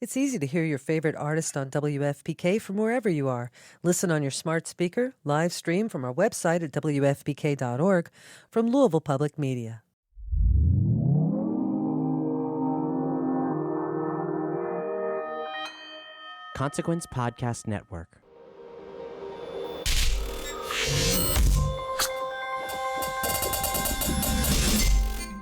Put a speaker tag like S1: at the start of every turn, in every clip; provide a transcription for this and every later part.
S1: It's easy to hear your favorite artist on WFPK from wherever you are. Listen on your smart speaker, live stream from our website at WFPK.org from Louisville Public Media.
S2: Consequence Podcast Network.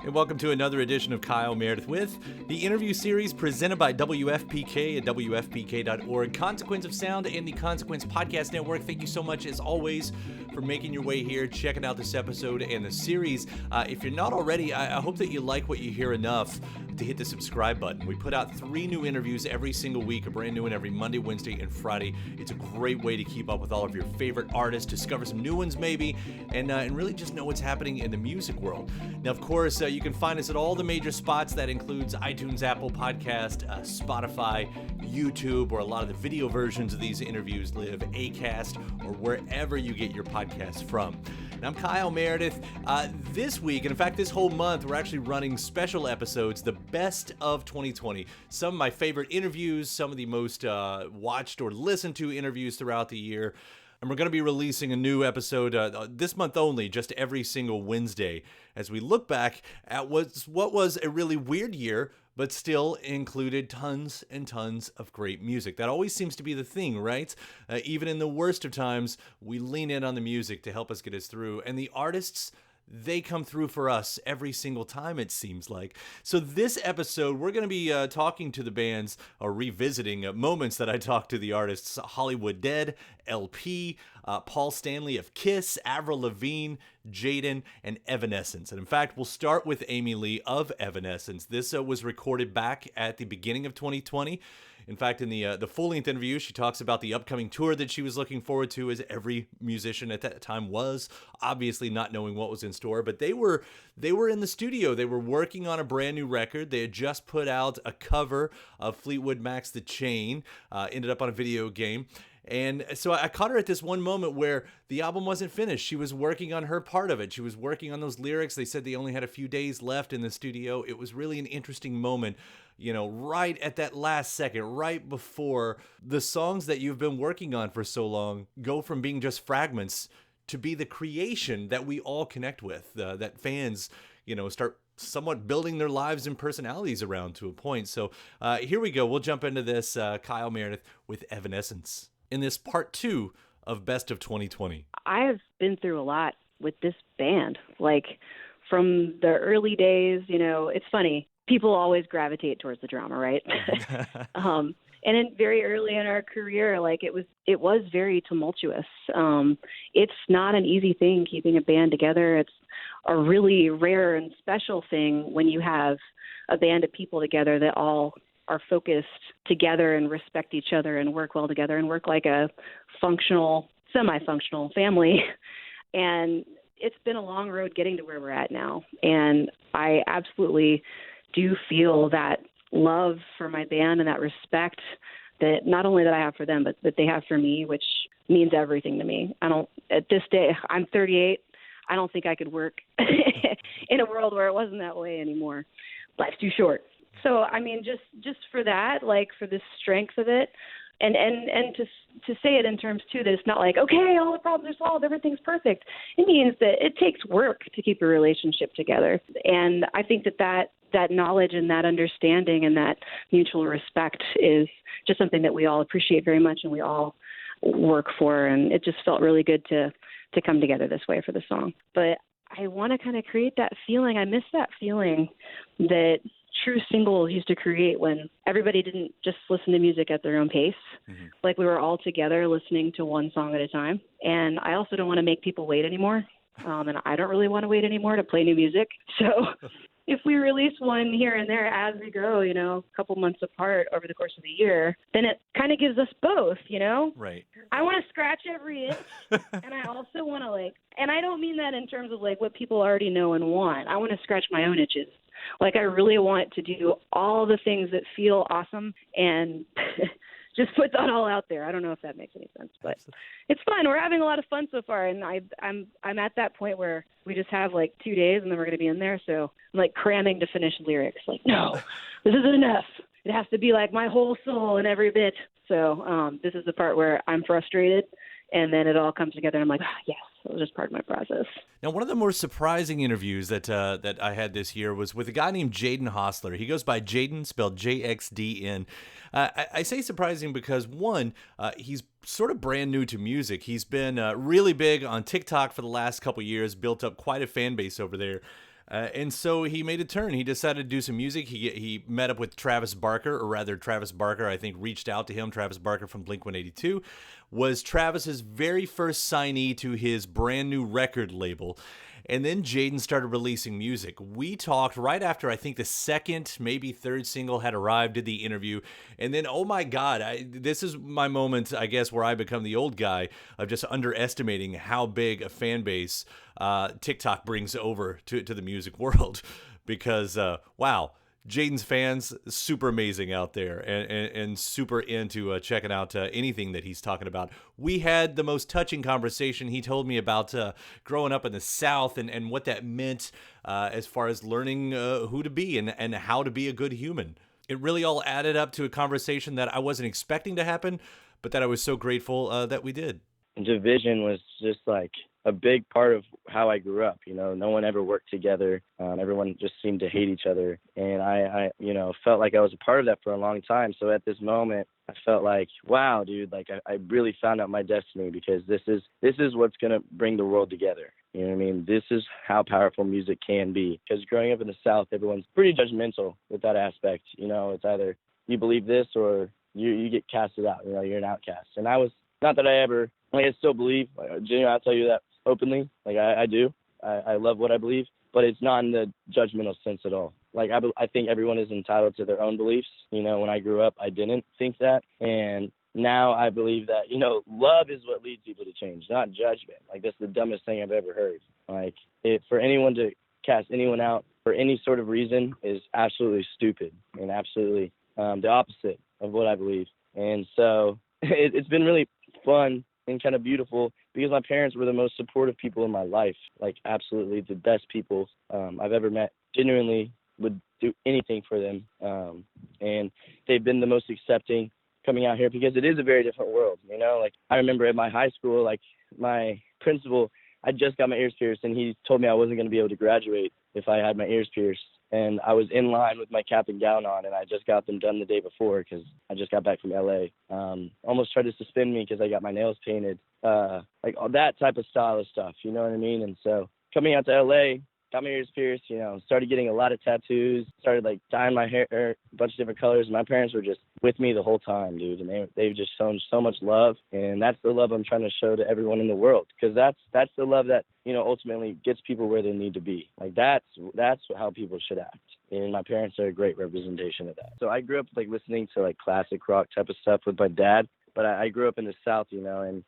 S3: And welcome to another edition of Kyle Meredith with the interview series presented by WFPK at WFPK.org, Consequence of Sound and the Consequence Podcast Network. Thank you so much, as always, for making your way here, checking out this episode and the series. If you're not already, I hope that you like what you hear enough to hit the subscribe button. We put out 3 new interviews every single week, a brand new one every Monday, Wednesday, and Friday. It's a great way to keep up with all of your favorite artists, discover some new ones maybe, and really just know what's happening in the music world. Now, of course, you can find us at all the major spots. That includes iTunes, Apple Podcast, Spotify, YouTube, where a lot of the video versions of these interviews live, Acast, or wherever you get your podcasts from. And I'm Kyle Meredith. This week, and in fact this whole month, we're actually running special episodes, the best of 2020. Some of my favorite interviews, some of the most watched or listened to interviews throughout the year. And we're going to be releasing a new episode this month only, just every single Wednesday, as we look back at what was a really weird year, but still included tons and tons of great music. That always seems to be the thing, right? Even in the worst of times, we lean in on the music to help us get us through. And the artists, they come through for us every single time, it seems like. So this episode, we're going to be talking to the bands, or revisiting moments that I talked to the artists: Hollywood Undead, LP, Paul Stanley of Kiss, Avril Lavigne, Jaden, and Evanescence. And in fact, we'll start with Amy Lee of Evanescence. This was recorded back at the beginning of 2020. In fact, in the full-length interview, she talks about the upcoming tour that she was looking forward to, as every musician at that time was, obviously not knowing what was in store. But they were in the studio. They were working on a brand new record. They had just put out a cover of Fleetwood Mac's The Chain, ended up on a video game. And so I caught her at this one moment where the album wasn't finished. She was working on her part of it. She was working on those lyrics. They said they only had a few days left in the studio. It was really an interesting moment, you know, right at that last second, right before the songs that you've been working on for so long go from being just fragments to be the creation that we all connect with, that fans, you know, start somewhat building their lives and personalities around to a point. So here we go. We'll jump into this. Kyle Meredith with Evanescence in this part 2 of Best of 2020.
S4: I have been through a lot with this band. Like, from the early days, you know, it's funny. People always gravitate towards the drama, right? And then very early in our career, like, it was very tumultuous. It's not an easy thing keeping a band together. It's a really rare and special thing when you have a band of people together that all are focused together and respect each other and work well together and work like a functional, semi-functional family. And it's been a long road getting to where we're at now. And I absolutely do feel that love for my band and that respect that not only that I have for them, but that they have for me, which means everything to me. At this day, I'm 38. I don't think I could work in a world where it wasn't that way anymore. Life's too short. So, I mean, just for that, like, for the strength of it, and to say it in terms, too, that it's not like, okay, all the problems are solved, everything's perfect. It means that it takes work to keep a relationship together. And I think that knowledge and that understanding and that mutual respect is just something that we all appreciate very much and we all work for. And it just felt really good to come together this way for the song. But I want to kind of create that feeling. I miss that feeling that true singles used to create when everybody didn't just listen to music at their own pace. Mm-hmm. Like, we were all together listening to one song at a time. And I also don't want to make people wait anymore. And I don't really want to wait anymore to play new music. So if we release one here and there as we go, you know, a couple months apart over the course of the year, then it kind of gives us both, you know?
S3: Right.
S4: I want to scratch every itch, and I also want to, like, and I don't mean that in terms of, like, what people already know and want. I want to scratch my own itches. Like, I really want to do all the things that feel awesome and just put that all out there. I don't know if that makes any sense, but it's fun. We're having a lot of fun so far, and I'm at that point where we just have like 2 days, and then we're going to be in there. So I'm like cramming to finish lyrics. Like, no, this isn't enough. it has to be like my whole soul and every bit. So this is the part where I'm frustrated, and then it all comes together, and I'm like, yes, it was just part of my process.
S3: Now, one of the more surprising interviews that I had this year was with a guy named Jaden Hostler. He goes by Jaden, spelled Jxdn. I say surprising because, one, he's sort of brand new to music. He's been really big on TikTok for the last couple years, built up quite a fan base over there. And so he made a turn. He decided to do some music. He met up with Travis Barker, or rather Travis Barker, I think, reached out to him. Travis Barker from Blink-182 was Travis's very first signee to his brand new record label. And then Jaden started releasing music. We talked right after I think the second, maybe third single had arrived, did the interview. And then, oh my God, this is my moment, I guess, where I become the old guy of just underestimating how big a fan base TikTok brings over to the music world. Because, wow, Jaden's fans, super amazing out there and super into checking out anything that he's talking about. We had the most touching conversation. He told me about growing up in the South and what that meant as far as learning who to be and how to be a good human. It really all added up to a conversation that I wasn't expecting to happen, but that I was so grateful that we did.
S5: Division was just like a big part of how I grew up. You know, no one ever worked together. Everyone just seemed to hate each other. And I felt like I was a part of that for a long time. So at this moment, I felt like, wow, dude, like I really found out my destiny, because this is what's going to bring the world together. You know what I mean? This is how powerful music can be. Because growing up in the South, everyone's pretty judgmental with that aspect. You know, it's either you believe this or you get casted out. You know, you're an outcast. And I was, not that I ever, like, I still believe, genuinely, I'll tell you that openly. Like, I do. I love what I believe, but it's not in the judgmental sense at all. Like, I think everyone is entitled to their own beliefs. You know, when I grew up, I didn't think that. And now I believe that, you know, love is what leads people to change, not judgment. Like, that's the dumbest thing I've ever heard. Like, for anyone to cast anyone out for any sort of reason is absolutely stupid and absolutely the opposite of what I believe. And so it's been really fun and kind of beautiful, because my parents were the most supportive people in my life, like absolutely the best people I've ever met. Genuinely would do anything for them. And they've been the most accepting coming out here, because it is a very different world, you know? Like, I remember at my high school, like, my principal, I just got my ears pierced, and he told me I wasn't going to be able to graduate if I had my ears pierced. And I was in line with my cap and gown on, and I just got them done the day before because I just got back from L.A. Almost tried to suspend me because I got my nails painted, like all that type of style of stuff, you know what I mean? And so coming out to L.A., got my ears pierced, you know, started getting a lot of tattoos, started like dyeing my hair a bunch of different colors. And my parents were just with me the whole time, dude. And they've just shown so much love. And that's the love I'm trying to show to everyone in the world, because that's the love that, you know, ultimately gets people where they need to be. Like, that's how people should act. And my parents are a great representation of that. So I grew up like listening to like classic rock type of stuff with my dad. But I grew up in the South, you know, and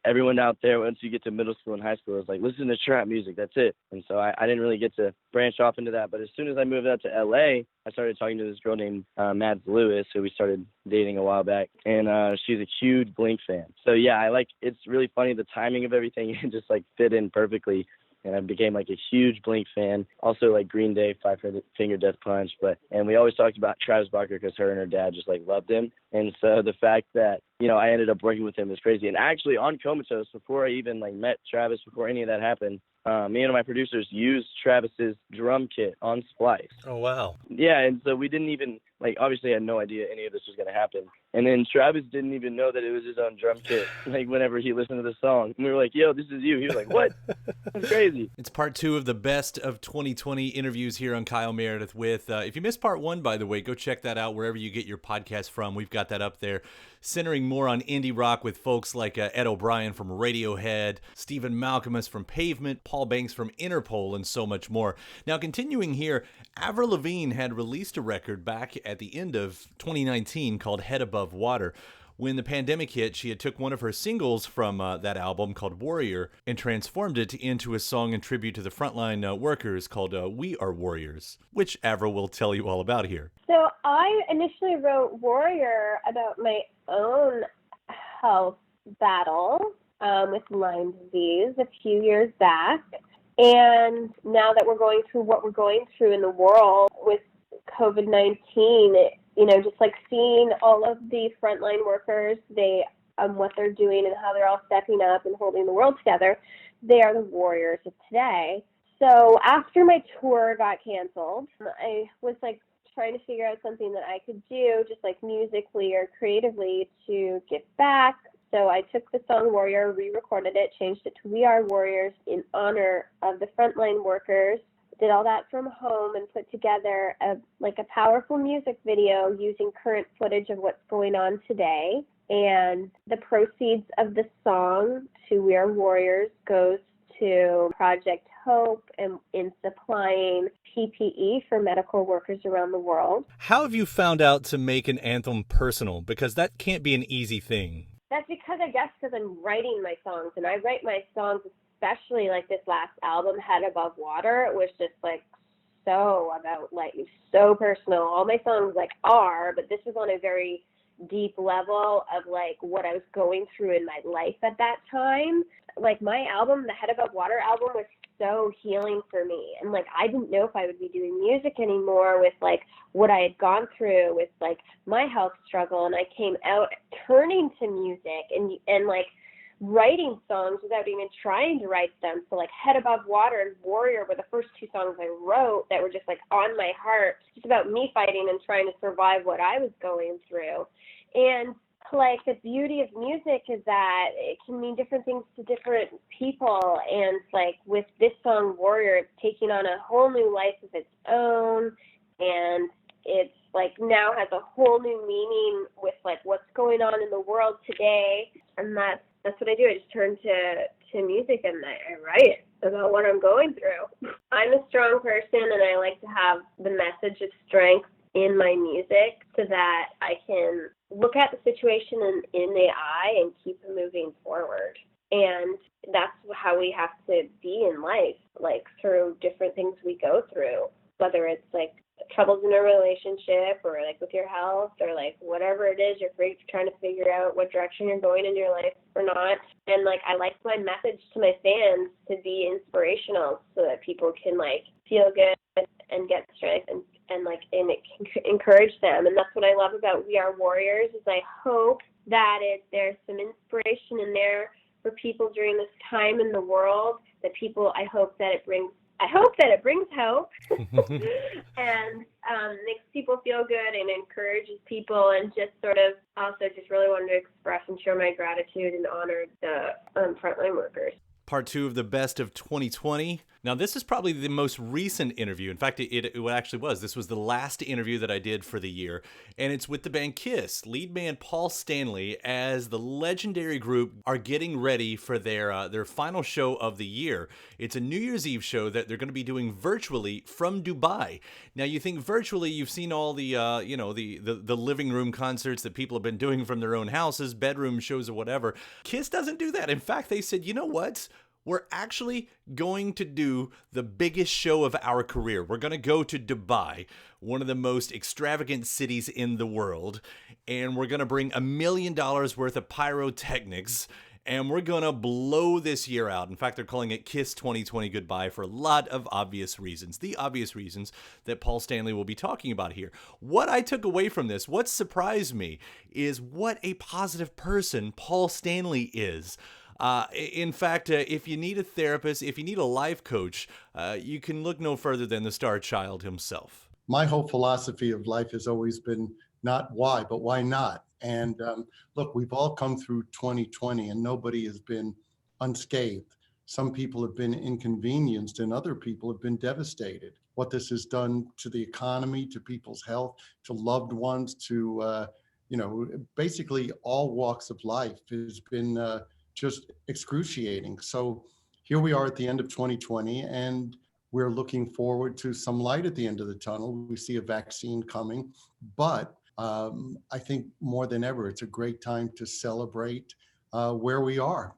S5: everyone out there, once you get to middle school and high school, is like, listen to trap music. That's it. And so I didn't really get to branch off into that. But as soon as I moved out to L.A., I started talking to this girl named Mads Lewis, who we started dating a while back. And she's a huge Blink fan. So, yeah, it's really funny. The timing of everything just, like, fit in perfectly. And I became like a huge Blink fan. Also like Green Day, Five Finger Death Punch. And we always talked about Travis Barker because her and her dad just like loved him. And so the fact that, you know, I ended up working with him is crazy. And actually on Comatose, before I even like met Travis, before any of that happened, me and my producers used Travis's drum kit on Splice.
S3: Oh, wow.
S5: Yeah, and so we didn't even, like, obviously I had no idea any of this was going to happen. And then Travis didn't even know that it was his own drum kit, like, whenever he listened to the song. And we were like, yo, this is you. He was like, what? That's crazy.
S3: It's part 2 of the best of 2020 interviews here on Kyle Meredith with, if you missed part 1, by the way, go check that out wherever you get your podcast from. We've got that up there, centering more on indie rock with folks like Ed O'Brien from Radiohead, Stephen Malcolmus from Pavement, Paul Banks from Interpol, and so much more. Now, continuing here, Avril Lavigne had released a record back at the end of 2019 called Head Above Water. When the pandemic hit, she had took one of her singles from that album called Warrior and transformed it into a song in tribute to the frontline workers called We Are Warriors, which Avril will tell you all about here.
S6: So I initially wrote Warrior about my own health battle with Lyme disease a few years back. And now that we're going through what we're going through in the world with COVID-19, just like seeing all of the frontline workers, what they're doing and how they're all stepping up and holding the world together. They are the warriors of today. So after my tour got canceled, I was like trying to figure out something that I could do just like musically or creatively to give back. So I took the song Warrior, re-recorded it, changed it to We Are Warriors in honor of the frontline workers. Did all that from home and put together a powerful music video using current footage of what's going on today. And the proceeds of the song to We Are Warriors goes to Project Hope and in supplying PPE for medical workers around the world.
S3: How have you found out to make an anthem personal? Because that can't be an easy thing.
S6: That's because I'm writing my songs, and I write my songs, especially like this last album, Head Above Water. It was just like so personal. All my songs are, but this was on a very deep level of like what I was going through in my life at that time. Like my album, the Head Above Water album, was so healing for me. And like I didn't know if I would be doing music anymore with like what I had gone through with like my health struggle. And I came out turning to music and like writing songs without even trying to write them. So like Head Above Water and Warrior were the first two songs I wrote that were just like on my heart, just about me fighting and trying to survive what I was going through. And like the beauty of music is that it can mean different things to different people. And like with this song Warrior, it's taking on a whole new life of its own, and it's like now has a whole new meaning with like what's going on in the world today. And that's what I do. I just turn to music and I write about what I'm going through. I'm a strong person, and I like to have the message of strength in my music so that I can look at the situation in the eye and keep moving forward. And that's how we have to be in life, like through different things we go through, whether it's like troubles in a relationship or like with your health or like whatever it is, you're trying to figure out what direction you're going in your life or not. And like I like my message to my fans to be inspirational so that people can like feel good and get strength and it can encourage them. And that's what I love about We Are Warriors is I hope that there's some inspiration in there for people during this time in the world, that I hope that it brings hope and makes people feel good and encourages people, and just sort of also just really wanted to express and show my gratitude and honor the frontline workers.
S3: Part 2 of the Best of 2020. Now, this is probably the most recent interview. In fact, it actually was. This was the last interview that I did for the year, and it's with the band Kiss. Lead man Paul Stanley, as the legendary group are getting ready for their final show of the year. It's a New Year's Eve show that they're going to be doing virtually from Dubai. Now, you think virtually, you've seen all the the living room concerts that people have been doing from their own houses, bedroom shows or whatever. Kiss doesn't do that. In fact, they said, you know what? We're actually going to do the biggest show of our career. We're going to go to Dubai, one of the most extravagant cities in the world, and we're going to bring $1 million worth of pyrotechnics, and we're going to blow this year out. In fact, they're calling it Kiss 2020 Goodbye for a lot of obvious reasons. The obvious reasons that Paul Stanley will be talking about here. What I took away from this, what surprised me, is what a positive person Paul Stanley is. In fact, if you need a therapist, if you need a life coach, you can look no further than the star child himself.
S7: My whole philosophy of life has always been not why, but why not? And look, we've all come through 2020 and nobody has been unscathed. Some people have been inconvenienced and other people have been devastated. What this has done to the economy, to people's health, to loved ones, to, basically all walks of life has been just excruciating. So here we are at the end of 2020, and we're looking forward to some light at the end of the tunnel. We see a vaccine coming, but I think more than ever, it's a great time to celebrate where we are.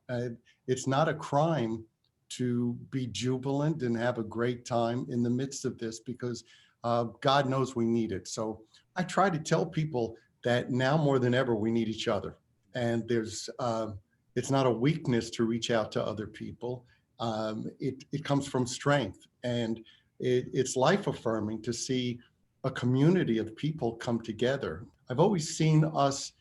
S7: It's not a crime to be jubilant and have a great time in the midst of this, because God knows we need it. So I try to tell people that now more than ever, we need each other. And it's not a weakness to reach out to other people. It comes from strength, and it's life affirming to see a community of people come together. I've always seen us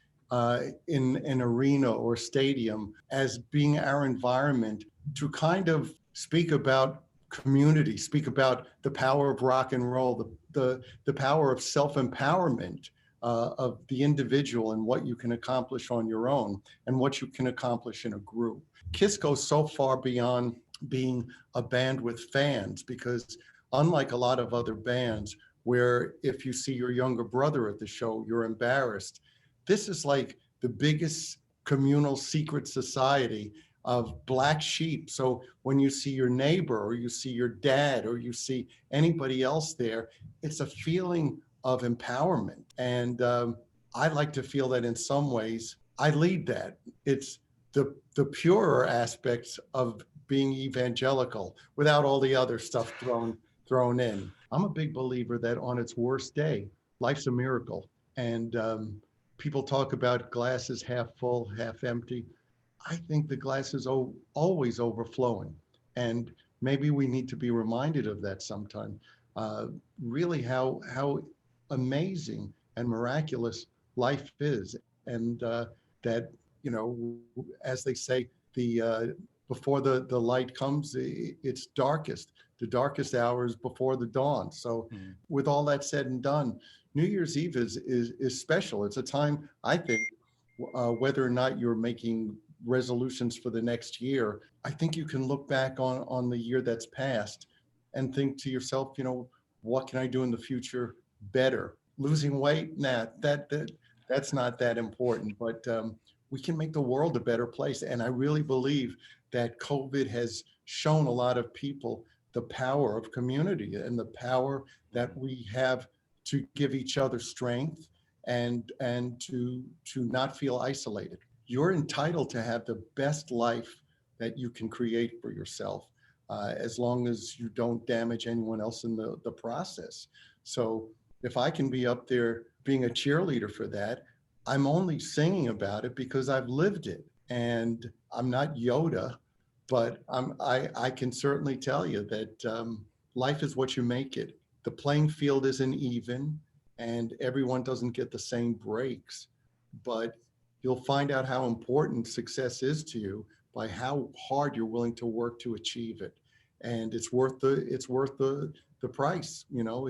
S7: in an arena or stadium as being our environment to kind of speak about community, speak about the power of rock and roll, the power of self-empowerment of the individual and what you can accomplish on your own and what you can accomplish in a group. Kiss goes so far beyond being a band with fans, because unlike a lot of other bands where if you see your younger brother at the show, you're embarrassed, this is like the biggest communal secret society of black sheep. So when you see your neighbor or you see your dad or you see anybody else there, it's a feeling of empowerment. And I like to feel that in some ways I lead that. It's the purer aspects of being evangelical without all the other stuff thrown in. I'm a big believer that on its worst day, life's a miracle. And people talk about glasses half full, half empty. I think the glass is always overflowing. And maybe we need to be reminded of that sometime. Really how amazing and miraculous life is. And that, as they say, before the light comes, it's darkest. The darkest hours before the dawn. So with all that said and done, New Year's Eve is special. It's a time, I think, whether or not you're making resolutions for the next year, I think you can look back on the year that's passed and think to yourself, what can I do in the future better? Losing weight? Nah, that's not that important, but we can make the world a better place. And I really believe that COVID has shown a lot of people the power of community and the power that we have to give each other strength and to not feel isolated. You're entitled to have the best life that you can create for yourself, as long as you don't damage anyone else in the process. So if I can be up there being a cheerleader for that, I'm only singing about it because I've lived it. And I'm not Yoda, but I can certainly tell you that life is what you make it. The playing field isn't even, and everyone doesn't get the same breaks, but you'll find out how important success is to you by how hard you're willing to work to achieve it. And it's worth the price. When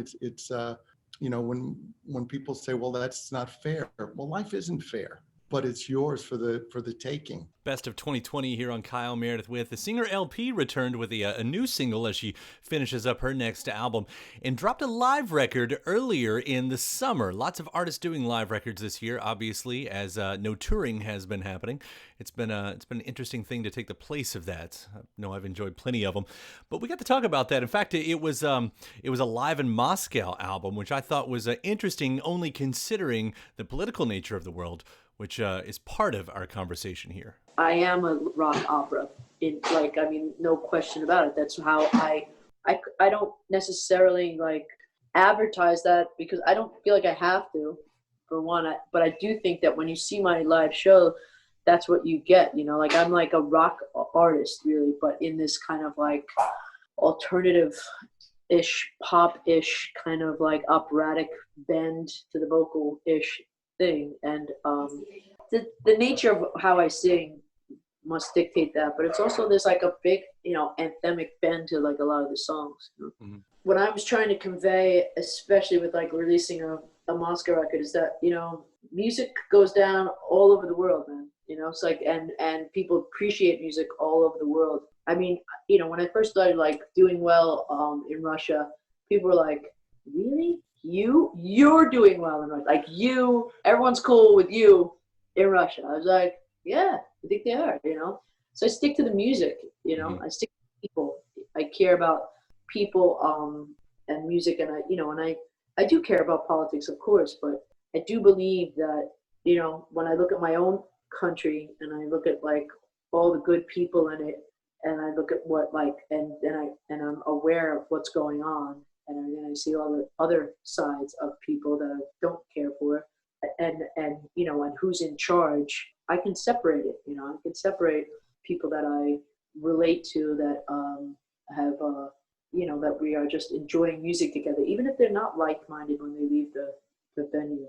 S7: people say, well, that's not fair. Well, life isn't fair, but it's yours for the taking.
S3: Best of 2020 here on Kyle Meredith with. The singer LP returned with a new single as she finishes up her next album and dropped a live record earlier in the summer. Lots of artists doing live records this year, obviously, as no touring has been happening. It's been an interesting thing to take the place of that. I know I've enjoyed plenty of them, but we got to talk about that. In fact, it was a Live in Moscow album, which I thought was interesting, only considering the political nature of the world, which is part of our conversation here.
S8: I am a rock opera, no question about it. That's how I don't necessarily advertise that because I don't feel like I have to, for one. But I do think that when you see my live show, that's what you get. I'm like a rock artist really, but in this kind of alternative-ish, pop-ish kind of operatic bend to the vocal-ish thing. And the nature of how I sing must dictate that, but it's also there's a big anthemic bend to a lot of the songs. Mm-hmm. What I was trying to convey, especially with releasing a Moscow record, is that music goes down all over the world, man. It's and people appreciate music all over the world. I mean, when I first started doing well in Russia, people were like, really? You're doing well in Russia. Everyone's cool with you in Russia. I was like, yeah, I think they are, So I stick to the music, I stick to people. I care about people and music, and I do care about politics, of course, but I do believe that, when I look at my own country and I look at all the good people in it, and I look at what and I'm aware of what's going on, and then I see all the other sides of people that I don't care for, and who's in charge. I can separate it. I can separate people that I relate to that have that we are just enjoying music together, even if they're not like-minded when they leave the venue.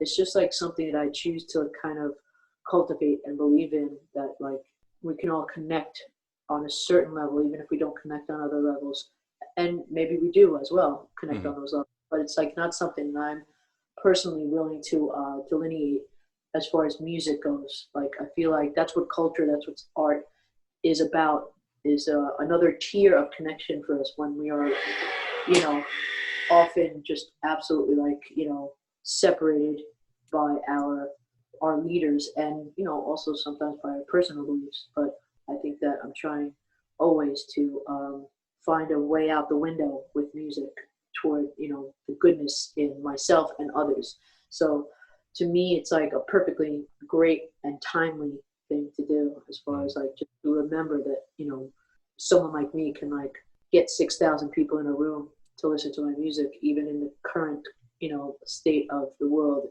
S8: It's just like something that I choose to kind of cultivate and believe in, that like we can all connect on a certain level, even if we don't connect on other levels. And maybe we do as well connect on those levels, but it's like not something that I'm personally willing to delineate as far as music goes. Like, I feel like that's what culture, that's what art is about, is another tier of connection for us when we are, often just absolutely like, separated by our leaders, and, also sometimes by our personal beliefs. But I think that I'm trying always to find a way out the window with music toward, the goodness in myself and others. So to me, it's like a perfectly great and timely thing to do, as far as like just to remember that, someone like me can like get 6,000 people in a room to listen to my music, even in the current, state of the world.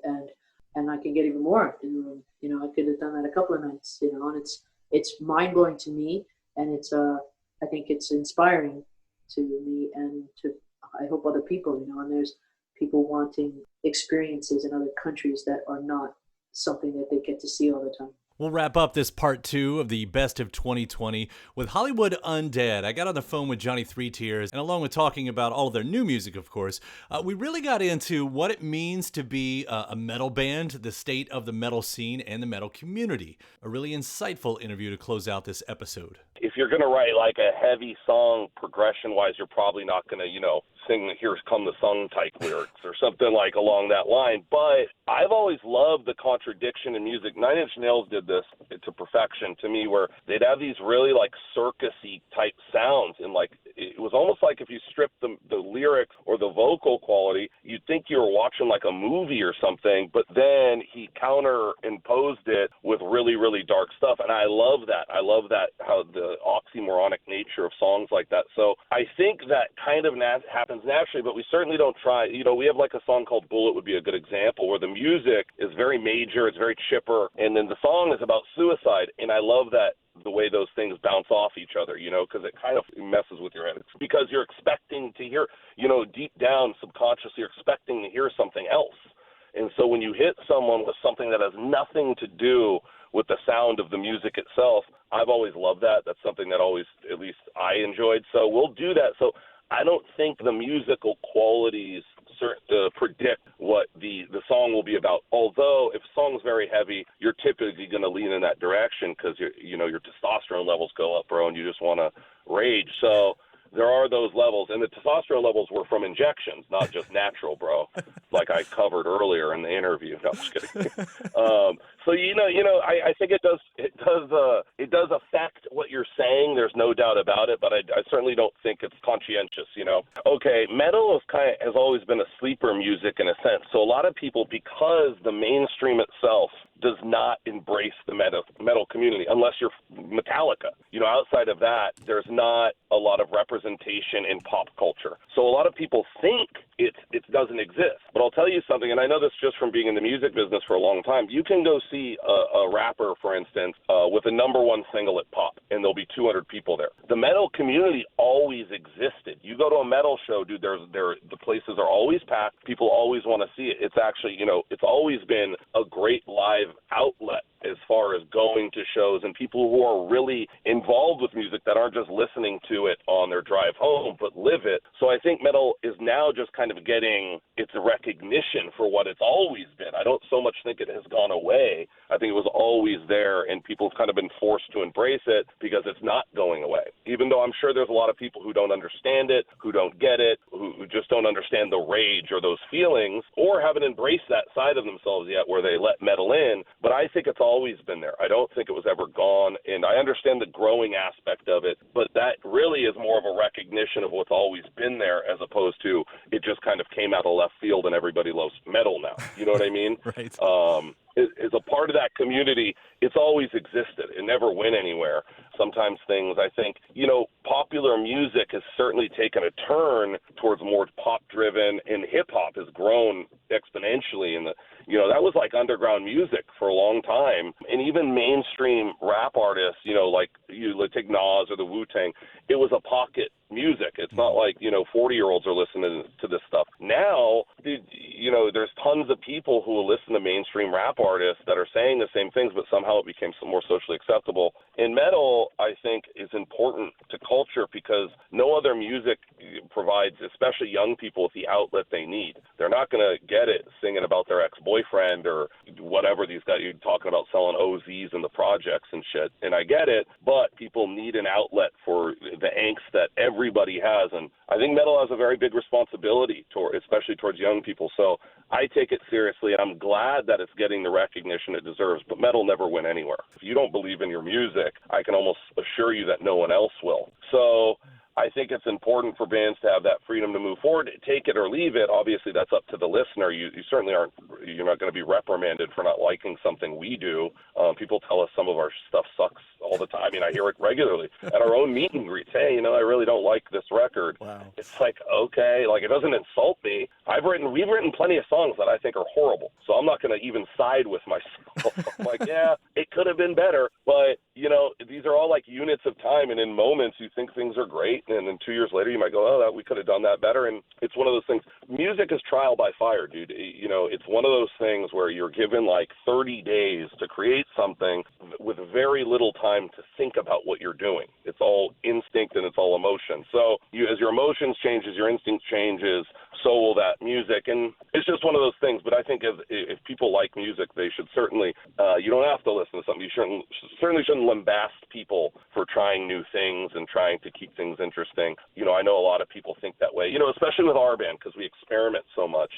S8: And I can get even more in the room. I could have done that a couple of nights, and it's mind blowing to me. And it's, I think it's inspiring to me and to, I hope, other people, and there's people wanting experiences in other countries that are not something that they get to see all the time.
S3: We'll wrap up this part 2 of the Best of 2020 with Hollywood Undead. I got on the phone with Johnny Three Tears, and along with talking about all of their new music, of course, we really got into what it means to be a metal band, the state of the metal scene, and the metal community. A really insightful interview to close out this episode.
S9: If you're going to write like a heavy song progression-wise, you're probably not going to, sing "Here's Come the Sun" type lyrics or something like along that line. But I've always loved the contradiction in music. Nine Inch Nails did this to perfection to me, where they'd have these really like circus-y type sounds, and like it was almost like if you stripped the lyrics or the vocal quality, you'd think you were watching like a movie or something, but then he counterimposed it with really, really dark stuff. And I love that. I love that, how the oxymoronic nature of songs like that. So I think that kind of happens naturally, but we certainly don't try. We have like a song called Bullet would be a good example, where the music is very major, it's very chipper, and then the song is about suicide. And I love that, the way those things bounce off each other, because it kind of messes with your head. It's because you're expecting to hear, deep down subconsciously, you're expecting to hear something else. And so when you hit someone with something that has nothing to do with the sound of the music itself, I've always loved that. That's something that always, at least I enjoyed. So we'll do that. So I don't think the musical qualities predict what the song will be about. Although if a song's very heavy, you're typically going to lean in that direction because your testosterone levels go up, bro, and you just want to rage. So there are those levels, and the testosterone levels were from injections, not just natural, bro. Like I covered earlier in the interview. No, I'm just kidding. So I think it does affect what you're saying. There's no doubt about it, but I certainly don't think it's conscientious. Okay, metal has always been a sleeper music in a sense. So a lot of people, because the mainstream itself does not embrace the metal community, unless you're Metallica. Outside of that, there's not a lot of representation in pop culture. So a lot of people think it doesn't exist. But I'll tell you something, and I know this just from being in the music business for a long time. You can go see a rapper, for instance, with a #1 single at pop, and there'll be 200 people there. The metal community always existed. You go to a metal show, dude, the places are always packed. People always want to see it. It's actually, it's always been a great live outlet as far as going to shows, and people who are really involved with music that aren't just listening to it on their drive home, but live it. So I think metal is now just kind of getting its recognition for what it's always been. I don't so much think it has gone away. I think it was always there, and people have kind of been forced to embrace it because it's not going away. Even though I'm sure there's a lot of people who don't understand it, who don't get it, who just don't understand the rage or those feelings, or haven't embraced that side of themselves yet where they let metal in. But I think it's always been there. I don't think it was ever gone, and I understand the growing aspect of it, but that really is more of a recognition of what's always been there, as opposed to it just kind of came out of left field and everybody loves metal now. You know what I mean?
S3: Right.
S9: Is a part of that community. It's always existed. It never went anywhere. Sometimes things, I think, popular music has certainly taken a turn towards more pop-driven, and hip-hop has grown exponentially. And that was like underground music for a long time. And even mainstream rap artists, like you take Nas or the Wu-Tang, it was a pocket music. It's not like, 40-year-olds are listening to this stuff. Now, there's tons of people who will listen to mainstream rap artists that are saying the same things, but somehow it became some more socially acceptable. And metal, I think, is important to culture because no other music provides, especially young people, with the outlet they need. They're not going to get it singing about their ex-boyfriend or whatever these guys, you're talking about selling OZs in the projects and shit. And I get it, but people need an outlet for the angst that everybody has. And I think metal has a very big responsibility, especially towards young people. So I take it seriously, and I'm glad that it's getting the recognition it deserves, but metal never went anywhere. If you don't believe in your music, I can almost assure you that no one else will. So I think it's important for bands to have that freedom to move forward. Take it or leave it. Obviously, that's up to the listener. You certainly aren't. You're not going to be reprimanded for not liking something we do. People tell us some of our stuff sucks all the time. I mean, I hear it regularly at our own meet and greets. Hey, I really don't like this record.
S3: Wow.
S9: It's like, okay, like it doesn't insult me. We've written plenty of songs that I think are horrible, so I'm not going to even side with myself. I'm like, yeah, it could have been better, but these are all like units of time, and in moments you think things are great, and then 2 years later you might go, oh, we could have done that better. And it's one of those things. Music is trial by fire, dude. It's one of those things where you're given like 30 days to create something with very little time to think about what you're doing. It's all instinct and it's all emotion. So as your emotions changes, your instinct changes, so will that music. And it's just one of those things. But I think if people like music, they should certainly, you don't have to listen to something. You certainly shouldn't lambast people for trying new things and trying to keep things interesting. I know a lot of people think that way, especially with our band, because we experiment so much.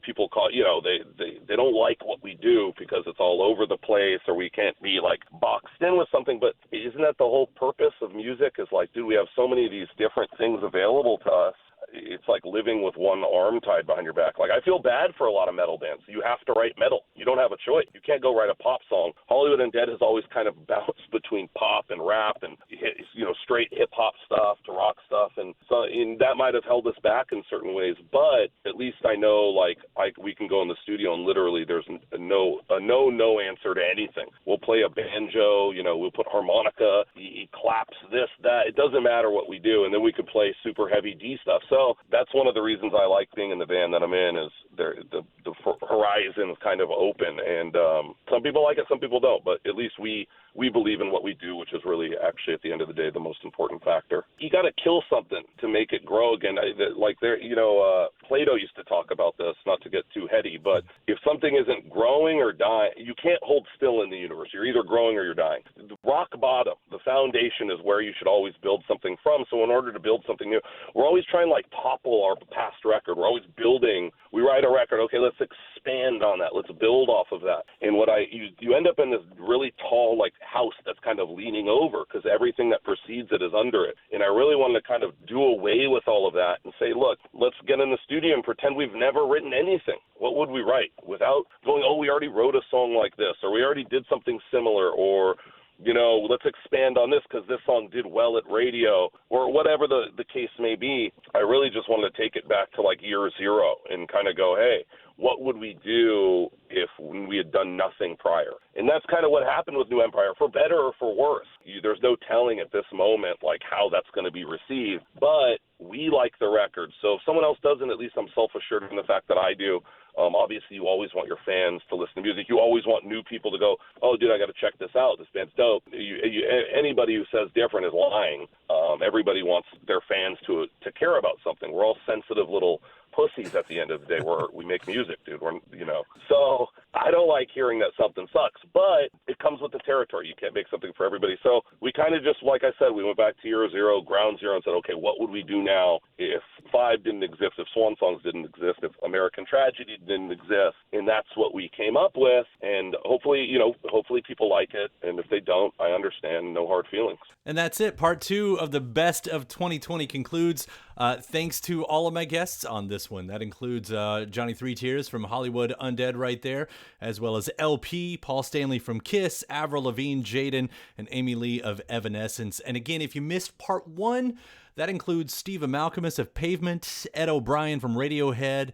S9: People call, they don't like what we do because it's all over the place, or we can't be like boxed in with something. But isn't that the whole purpose of music? Is like, dude, we have so many of these different things available to us. It's like living with one arm tied behind your back. Like, I feel bad for a lot of metal bands. You have to write metal. You don't have a choice. You can't go write a pop song. Hollywood Undead has always kind of bounced between pop and rap and, straight hip-hop stuff to rock stuff. And so that might have held us back in certain ways. But at least I know, we can go in the studio and literally there's a no answer to anything. We'll play a banjo, we'll put harmonica, he claps this, that. It doesn't matter what we do. And then we could play super heavy D stuff. So that's one of the reasons I like being in the band that I'm in, is the horizon's kind of open. And some people like it, some people don't. But at least we believe in what we do, which is really actually at the end of the day the most important factor. You got to kill something to make it grow again. Plato used to talk about this, not to get too heady, but if something isn't growing or dying, you can't hold still in the universe. You're either growing or you're dying. The rock bottom, the foundation, is where you should always build something from. So in order to build something new, we're always trying to topple our past record. We're always building. We write a record. Okay, let's expand on that. Let's build off of that. And you end up in this really tall house that's kind of leaning over because everything that precedes it is under it. And I really wanted to kind of do away with all of that and say, look, let's get in the studio and pretend we've never written anything. What would we write without going, oh, we already wrote a song like this, or we already did something similar, or let's expand on this because this song did well at radio, or whatever the case may be. I really just wanted to take it back to year zero and kind of go, hey, what would we do if we had done nothing prior? And that's kind of what happened with New Empire, for better or for worse. There's no telling at this moment how that's going to be received, but we like the record. So if someone else doesn't, at least I'm self-assured in the fact that I do. Obviously, you always want your fans to listen to music. You always want new people to go, oh, dude, I got to check this out. This band's dope. Anybody who says different is lying. Everybody wants their fans to care about something. We're all sensitive little pussies at the end of the day. We make music, dude. So I don't like hearing that something sucks, but it comes with the territory. You can't make something for everybody. So we kind of just, like I said, we went back to year zero, ground zero, and said, okay, what would we do now if Five didn't exist, if Swan Songs didn't exist, if American Tragedy didn't exist? And that's what we came up with. And hopefully people like it. And if they don't, I understand. No hard feelings.
S3: And that's it. Part 2 of the Best of 2020 concludes. Thanks to all of my guests on this one. That includes Johnny Three Tears from Hollywood Undead right there, as well as LP, Paul Stanley from Kiss, Avril Lavigne, Jaden, and Amy Lee of Evanescence. And again, if you missed part 1, that includes Steve Amalkamus of Pavement, Ed O'Brien from Radiohead,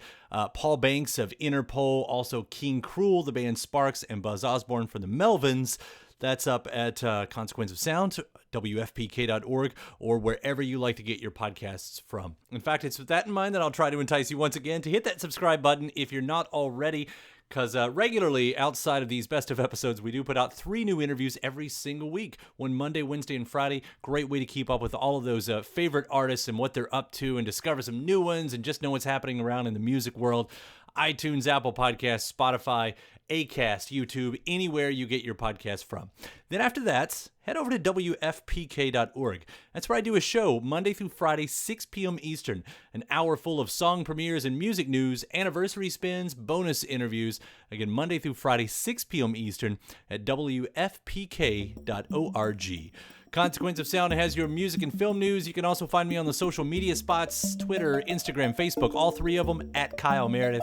S3: Paul Banks of Interpol, also King Cruel, the band Sparks, and Buzz Osborne from the Melvins. That's up at Consequence of Sound, WFPK.org, or wherever you like to get your podcasts from. In fact, it's with that in mind that I'll try to entice you once again to hit that subscribe button if you're not already, because regularly outside of these best of episodes, we do put out 3 new interviews every single week. One Monday, Wednesday, and Friday. Great way to keep up with all of those favorite artists and what they're up to and discover some new ones and just know what's happening around in the music world. iTunes, Apple Podcasts, Spotify, Acast, YouTube, anywhere you get your podcast from. Then after that, head over to WFPK.org. That's where I do a show Monday through Friday, 6 p.m. Eastern. An hour full of song premieres and music news, anniversary spins, bonus interviews. Again, Monday through Friday, 6 p.m. Eastern at WFPK.org. Consequence of Sound has your music and film news. You can also find me on the social media spots, Twitter, Instagram, Facebook, all 3 of them at Kyle Meredith.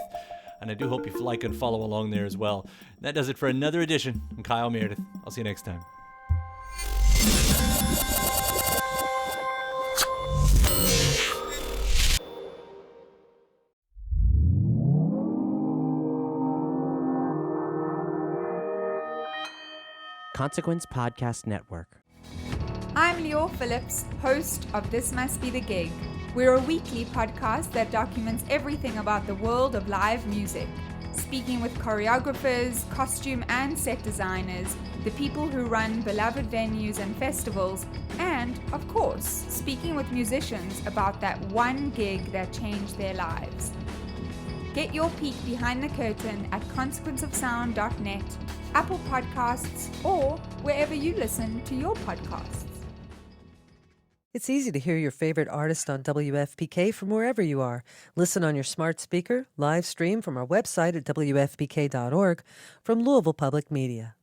S3: And I do hope you like and follow along there as well. That does it for another edition. I'm Kyle Meredith. I'll see you next time.
S2: Consequence Podcast Network.
S10: I'm Leo Phillips, host of This Must Be the Gig. We're a weekly podcast that documents everything about the world of live music, speaking with choreographers, costume and set designers, the people who run beloved venues and festivals, and, of course, speaking with musicians about that one gig that changed their lives. Get your peek behind the curtain at consequenceofsound.net, Apple Podcasts, or wherever you listen to your podcasts.
S1: It's easy to hear your favorite artist on WFPK from wherever you are. Listen on your smart speaker, live stream from our website at WFPK.org, from Louisville Public Media.